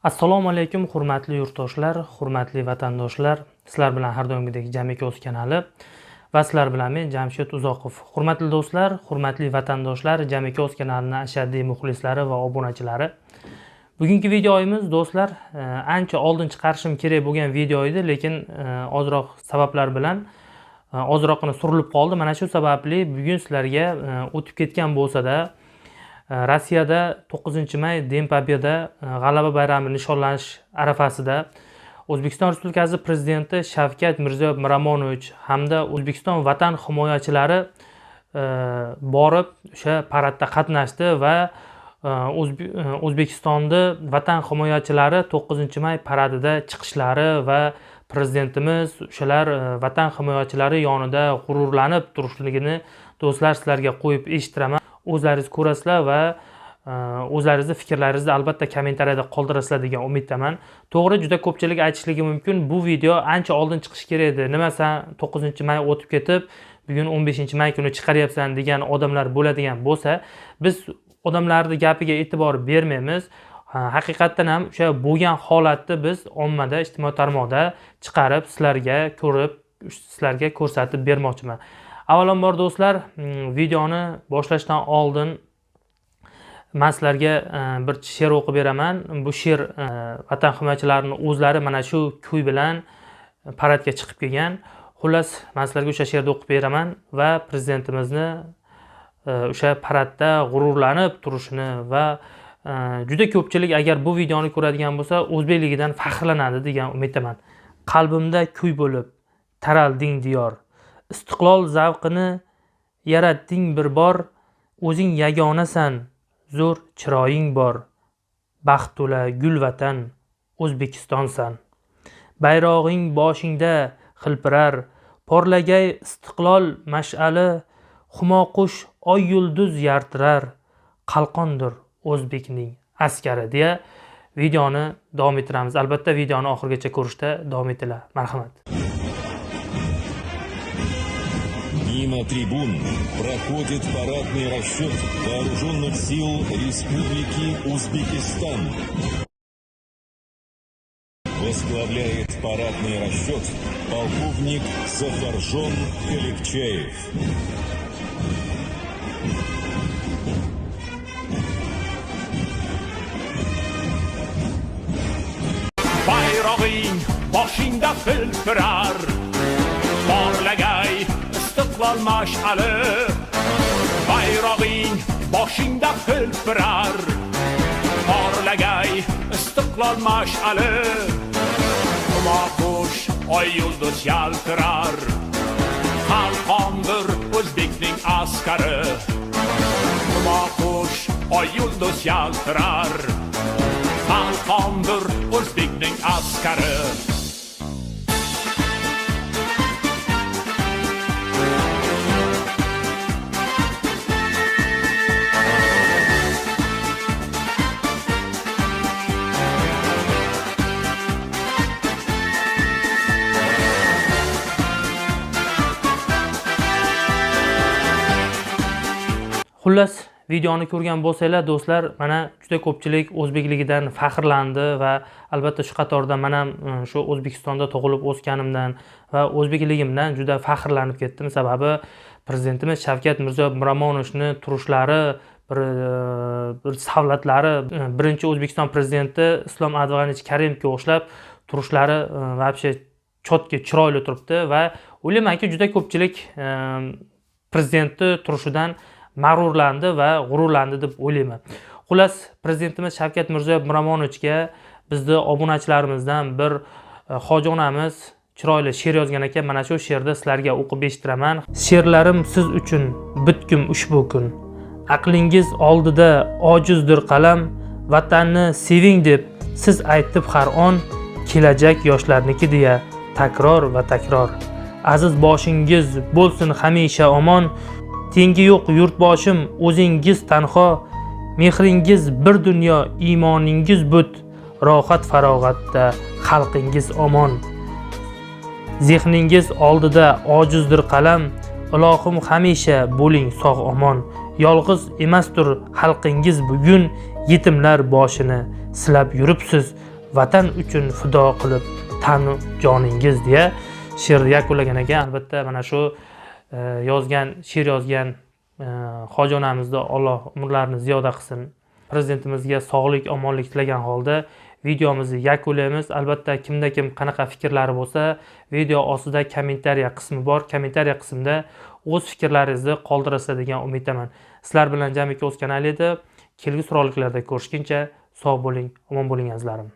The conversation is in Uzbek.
Assalomu alaykum hurmatli yurtdoshlar, hurmatli vatandoshlar. Sizlar bilan har doimgidek Jamiki o'z kanali va sizlar bilan men Jamshid Uzoqov. Hurmatli do'stlar, hurmatli vatandoshlar, Jamiki o'z kanalining ashaddiy muxlislari va obunachilari. Bugungi videoyimiz do'stlar ancha oldin chiqarishim kerak bo'lgan video edi, lekin ozroq sabablar bilan ozroqini surilib qoldi. Mana shu sababli bugun sizlarga o'tib ketgan bo'lsa-da Rossiyada 9-may Dень-Победы G'alaba bayramini nishonlash arafasida O'zbekiston Respublikasi Prezidenti Shavkat Mirziyoyev Miromonovich hamda O'zbekiston vatan himoyachilari borib o'sha paradda qatnashdi va O'zbekistonda vatan himoyachilari 9-may paradida chiqishlari va prezidentimiz o'shalar vatan himoyachilari yonida g'ururlanib turishligini do'stlar sizlarga qo'yib eshittiraman. O'zlaringiz ko'rasizlar va o'zlaringizni fikrlaringizni albatta kommentariyada qoldirasizlar degan umiddaman. To'g'ri, juda ko'pchilik aytishligi mumkin, bu video ancha oldin chiqish kerak edi. Nima sen 9-may o'tib ketib, bugun 15-may kuni chiqaryapsan degan odamlar bo'ladigan bo'lsa, biz odamlarning gapiga e'tibor bermaymiz. Haqiqatan ham o'sha bo'lgan holatni biz ommada, ijtimoiy tarmoqda chiqarib, sizlarga ko'rib, sizlarga ko'rsatib bermoqchiman. Avvalambor do'stlar, videoni boshlashdan oldin men sizlarga bir she'r o'qib beraman. Bu she'r vatan himoyachilarining o'zlari mana shu kuy bilan paradga chiqib kelgan. Xullas, men sizlarga o'sha she'rni o'qib beraman va prezidentimizni o'sha paradda g'ururlanib turishini va juda ko'pchilik agar bu videoni ko'radigan bo'lsa, o'zbekligidan faxrlanadi degan umiddaman. Qalbimda kuy bo'lib taralding diyor. Istiqlol zavqini yaratding bir bor, o'zing yagonasan, zo'r chiroying bor. Baxt to'la gul vatan, O'zbekistonsan. Bayrog'ing boshingda xilpirar, porlagay istiqlol mash'ali, xumoqush oy yulduz yartirar, qalqondir O'zbekning askari deya videoni davom ettiramiz. Albatta videoni oxirigacha ko'rishda davom etinglar. Marhamat. Мимо трибун проходит парадный расчет вооруженных сил Республики Узбекистан. Возглавляет парадный расчет полковник Зафаржон Каликчаев. Bayrog'ing boshingda hilpirar, porlagay istiqlol mash'ali. Bayrog'ing boshingda hilpirar, porlagay istiqlol mash'ali. Xumoqush oy yulduz yaltirar, qalqondir O'zbekning askari. Xumoqush oy yulduz yaltirar, qalqondir O'zbekning askari. Xullas, videoni ko'rgan bo'lsanglar do'stlar, mana juda ko'pchilik o'zbekligidan faxrlandi va albatta shu qatorda men ham shu O'zbekistonda tug'ilib o'sganimdan va o'zbekligimdan juda faxrlanib ketdim. Sababi prezidentimiz Shavkat Mirziyoyev Miromonovichni turishlari, bir savlatlari, birinchi O'zbekiston prezidenti Islom Abdug'anich Karimovga o'xshab turishlari vobshe chotga chiroyli turibdi va o'ylaymanki juda ko'pchilik prezidentni turishidan mag'rurlandi va g'ururlandi deb o'ylayman. Xullas, prezidentimiz Shavkat Mirziyoyev Miromonovichga bizni obunachilarimizdan bir hoji onamiz chiroyli she'r yozgan ekan. Mana shu she'rni sizlarga o'qib eshittiraman. She'rlarim siz uchun bitkim ushbu kun. Aqlingiz oldida ojizdir qalam, vatanni seving deb siz aytib har on, kelajak yoshlarniki deya takror va takror. Aziz boshingiz bo'lsin hamisha omon, tengi yo'q yurtboshim o'zingiz tanho, mehringiz bir dunyo, iymoningiz but, rohat farog'atda xalqingiz omon. Zehningiz oldida ojizdir qalam, ilohim hamisha bo'ling sog' omon. Yolg'iz emasdir xalqingiz bugun, yetimlar boshini silab yuribsiz, vatan uchun fido qilib tan joningiz deya she'rni yakunlagan ekan. Albatta mana shu she'r yozgan hoji onamizni Alloh umrlarini ziyoda qilsin. Prezidentimizga sog'lik, omonlik tilagan holda videomizni yakunlaymiz. Albatta kimda kim qanaqa fikrlari bo'lsa, video ostida kommentariya qismi bor. Kommentariya qismida o'z fikrlaringizni qoldirasiz degan umiddaman. Sizlar bilan Jamiki o'z kanali edi. Kelgusi roliklarda ko'rishguncha sog' bo'ling, omon bo'ling azizlarim.